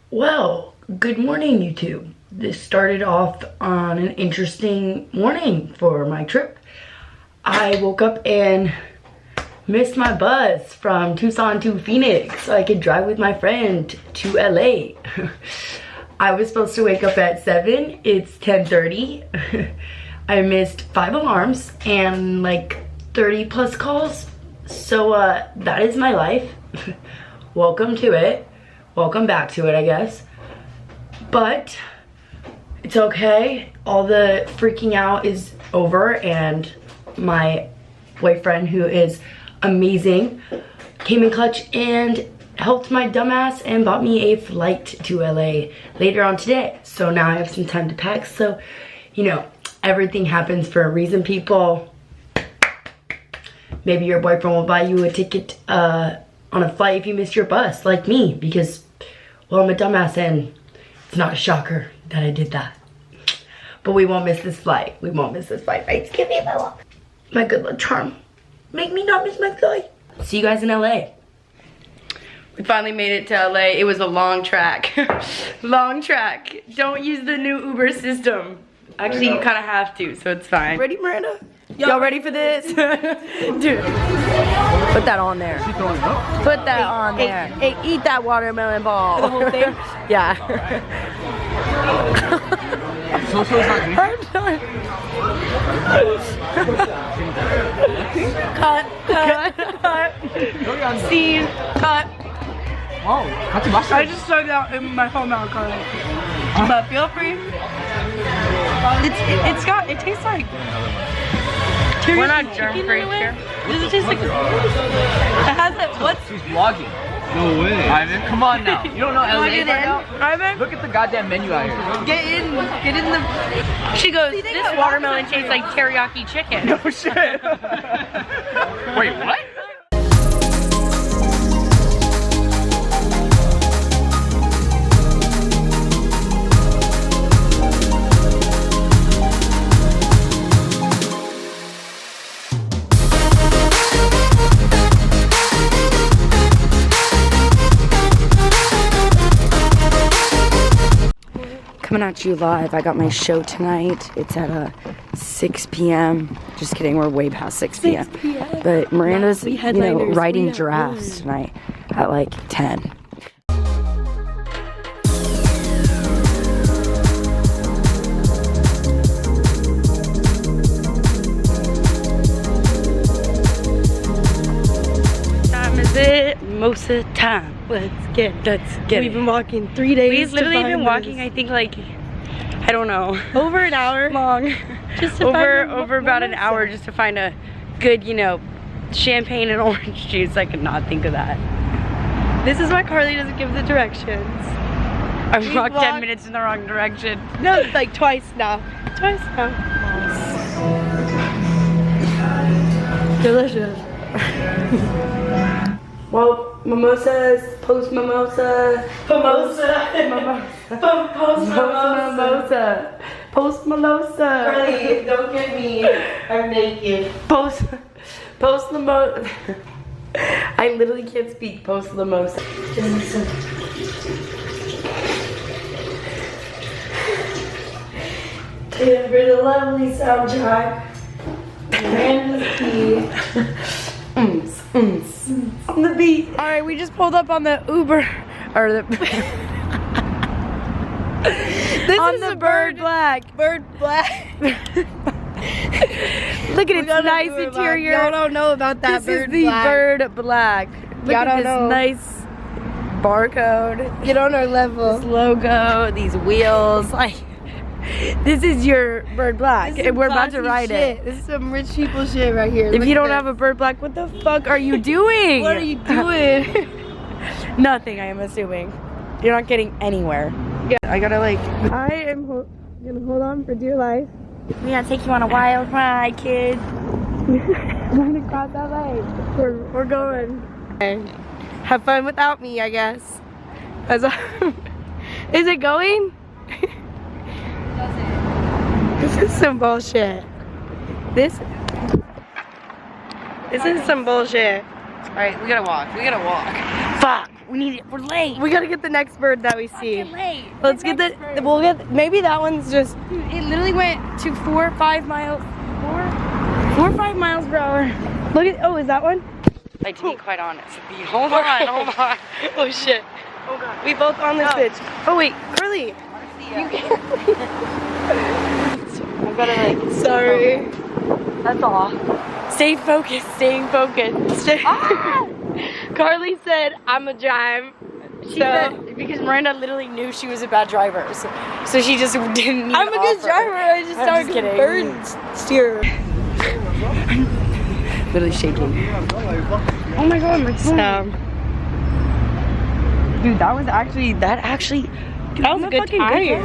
Well, good morning, YouTube. This started off on an interesting morning for my trip. I woke up and missed my bus from Tucson to Phoenix so I could drive with my friend to LA. I was supposed to wake up at 7. It's 10:30. I missed 5 alarms and like 30 plus calls. So that is my life. Welcome to it. Welcome back to it, I guess. But it's okay. All the freaking out is over, and my boyfriend, who is amazing, came in clutch and helped my dumbass and bought me a flight to LA later on today. So now I have some time to pack. So, you know, everything happens for a reason, people. Maybe your boyfriend will buy you a ticket on a flight if you missed your bus, like me, because, well, I'm a dumbass and it's not a shocker that I did that. But we won't miss this flight. We won't miss this flight, right? Give me my good luck charm. Make me not miss my flight. See you guys in LA. We finally made it to LA. It was a long track. Long track. Don't use the new Uber system. Actually, you kind of have to, so it's fine. Ready, Miranda? Y'all ready for this? Dude. Put that on there. Put that on there. Hey, eat that watermelon ball. The whole thing? Yeah. So it's not me. I'm done. Cut. Scene. Cut. Wow, I just stuck out in my whole mouth, Carly. But feel free. It tastes like. We're not germ-free here. Does it taste like? It has that. What's? She's vlogging. No way. Ivan, come on now. You don't know LA right now? Ivan? Look at the goddamn menu out here. Get in the. She goes, this watermelon tastes like teriyaki chicken. No shit. Wait, what? Coming at you live. I got my show tonight. It's at 6 p.m. Just kidding, we're way past 6 p.m. But Miranda's, you know, riding giraffes tonight at like 10. Time is it? Mimosa time. Let's get it. We've been walking 3 days. We've literally been walking, I think, like, I don't know, over an hour long. Just to over about an hour just to find a good, you know, champagne and orange juice. I could not think of that. This is why Carly doesn't give the directions. I walked 10 minutes in the wrong direction. No, like twice now. Twice now. Delicious. Well, mimosas, post mimosa. Mimosa. Post mimosa. Carly, don't get me. I'm naked. Post mimosa. I literally can't speak. Post mimosa. And for the lovely soundtrack, Miranda's key. On the beat. All right, we just pulled up on the Uber, or the This on is the a Bird Black. Bird Black. Look at its nice interior. Y'all don't know about that. This is the Bird Black. Look at this nice barcode. Get on our level. This logo, these wheels. Like, this is your Bird Black, and we're about to ride it. This is some rich people shit right here. If you don't have a Bird Black, what the fuck are you doing? What are you doing? Nothing, I am assuming. You're not getting anywhere. Yeah, I gotta like. I am gonna hold on for dear life. We gotta take you on a wild ride, kid. I'm gonna cross that line. We're going. And have fun without me, I guess. Is it going? This is some bullshit. This is some bullshit. Alright, we gotta walk. Fuck. We're late. We gotta get the next bird that we see. Late. Let's get the, we'll get, maybe that one's just, dude, it literally went to 4 or 5 miles, 4 or 5 miles per hour. Look at, oh, is that one? Like, to be quite honest. Hold on. Oh shit. Oh god. We both on this bitch. Oh wait, Curly. You can't. I'm gonna like. Sorry. That's all. Stay focused, staying focused. Carly said, I'm a drive. She said, because Miranda literally knew she was a bad driver, so she just didn't even I'm a good offer. driver, I just started bird steer. Literally shaking. Oh my god, my phone. Dude, that was actually, that was a good time.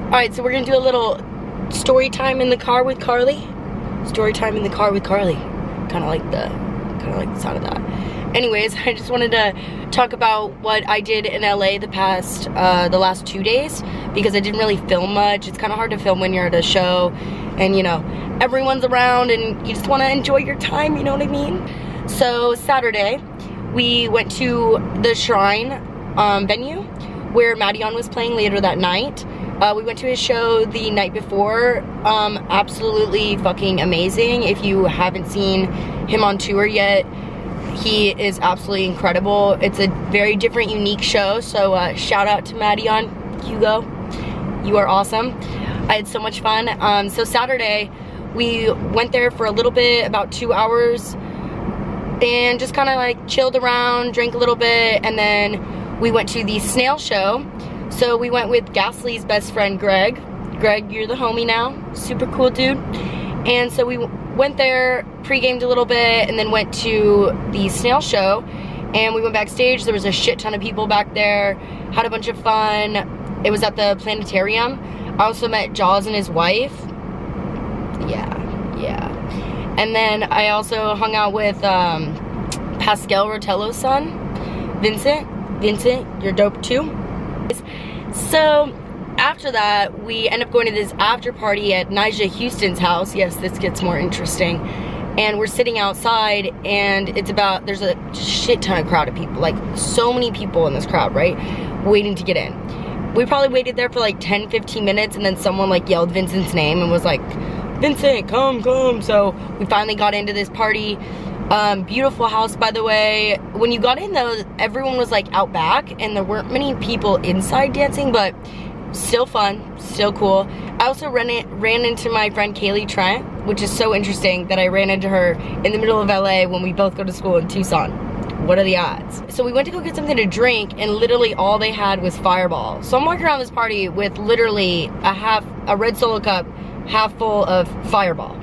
Alright, so we're gonna do a little story time in the car with Carly. Story time in the car with Carly. Kinda like the sound of that. Anyways, I just wanted to talk about what I did in LA the last 2 days, because I didn't really film much. It's kinda hard to film when you're at a show and you know, everyone's around and you just wanna enjoy your time, you know what I mean? So Saturday, we went to the Shrine venue where Madeon was playing later that night. We went to his show the night before. Absolutely fucking amazing. If you haven't seen him on tour yet, he is absolutely incredible. It's a very different, unique show, so shout out to Madeon, Hugo. You are awesome. I had so much fun. So Saturday, we went there for a little bit, about 2 hours, and just kind of like chilled around, drank a little bit, and then we went to the snail show. So we went with Gasly's best friend, Greg. Greg, you're the homie now. Super cool dude. And so we went there, pre-gamed a little bit, and then went to the snail show. And we went backstage. There was a shit ton of people back there. Had a bunch of fun. It was at the planetarium. I also met Jaws and his wife. Yeah. And then I also hung out with Pascal Rotello's son, Vincent. Vincent, you're dope too. So after that, we end up going to this after party at Nyjah Huston's house. Yes, this gets more interesting. And we're sitting outside, and there's a shit ton of crowd of people, like so many people in this crowd, right? Waiting to get in. We probably waited there for like 10-15 minutes, and then someone like yelled Vincent's name and was like, Vincent, come. So we finally got into this party. Beautiful house, by the way. When you got in though, everyone was like out back and there weren't many people inside dancing, but still fun, still cool. I also ran into my friend Kaylee Trent, which is so interesting that I ran into her in the middle of LA when we both go to school in Tucson. What are the odds? So we went to go get something to drink, and literally all they had was Fireball. So I'm walking around this party with literally a red Solo cup half full of Fireball.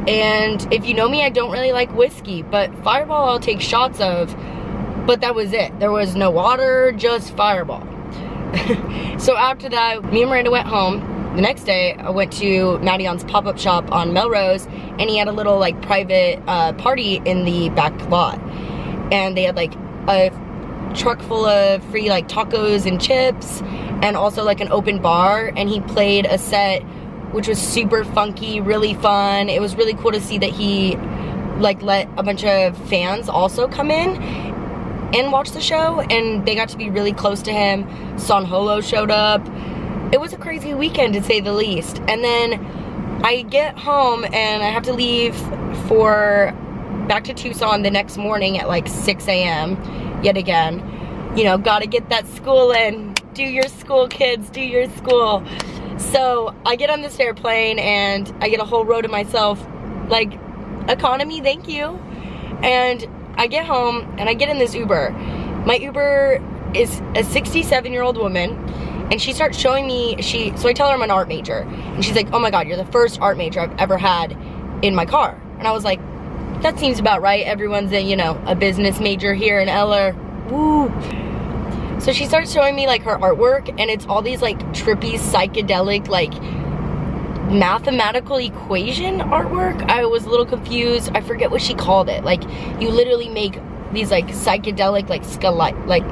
And if you know me, I don't really like whiskey, but Fireball I'll take shots of, but that was it. There was no water, just Fireball. So after that, me and Miranda went home. The next day, I went to Madeon's pop-up shop on Melrose, and he had a little like private party in the back lot. And they had like a truck full of free like tacos and chips, and also like an open bar, and he played a set which was super funky, really fun. It was really cool to see that he like let a bunch of fans also come in and watch the show, and they got to be really close to him. Son Holo showed up. It was a crazy weekend to say the least. And then I get home and I have to leave for back to Tucson the next morning at like 6 a.m. yet again. You know, gotta get that school in. Do your school, kids, do your school. So I get on this airplane and I get a whole row to myself, like, economy, thank you. And I get home and I get in this Uber. My Uber is a 67-year-old woman, and she starts showing me, so I tell her I'm an art major, and she's like, oh my god, you're the first art major I've ever had in my car. And I was like, that seems about right. Everyone's a, you know, a business major here in LA. Woo. So she starts showing me like her artwork, and it's all these like trippy, psychedelic, like mathematical equation artwork. I was a little confused. I forget what she called it. Like, you literally make these like psychedelic, like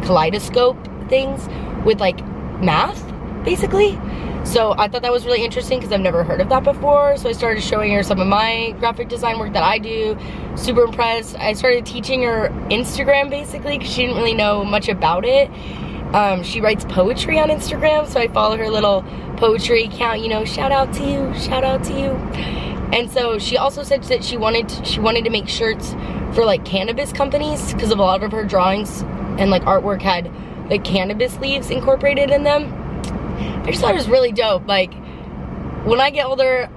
kaleidoscope things with like math, basically. So I thought that was really interesting because I've never heard of that before. So I started showing her some of my graphic design work that I do. Super impressed. I started teaching her Instagram basically because she didn't really know much about it. She writes poetry on Instagram, so I follow her little poetry account, you know, shout out to you, shout out to you. And so she also said that she wanted to make shirts for like cannabis companies because of a lot of her drawings and like artwork had the cannabis leaves incorporated in them. I just thought it was really dope. Like, when I get older,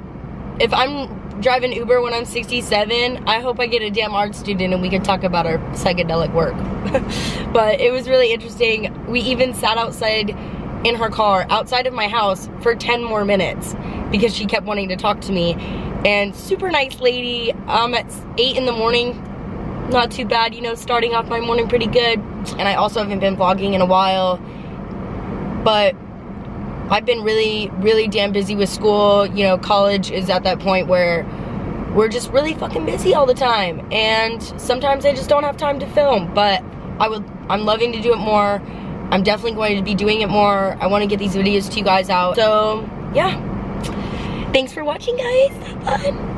if I'm driving Uber when I'm 67, I hope I get a damn art student and we can talk about our psychedelic work. But it was really interesting. We even sat outside in her car, outside of my house, for 10 more minutes because she kept wanting to talk to me. And super nice lady, at 8 in the morning, not too bad, you know, starting off my morning pretty good. And I also haven't been vlogging in a while, but I've been really damn busy with school. You know, college is at that point where we're just really fucking busy all the time, and sometimes I just don't have time to film, but I'm loving to do it more. I'm definitely going to be doing it more. I want to get these videos to you guys out. So yeah, thanks for watching, guys. Have fun.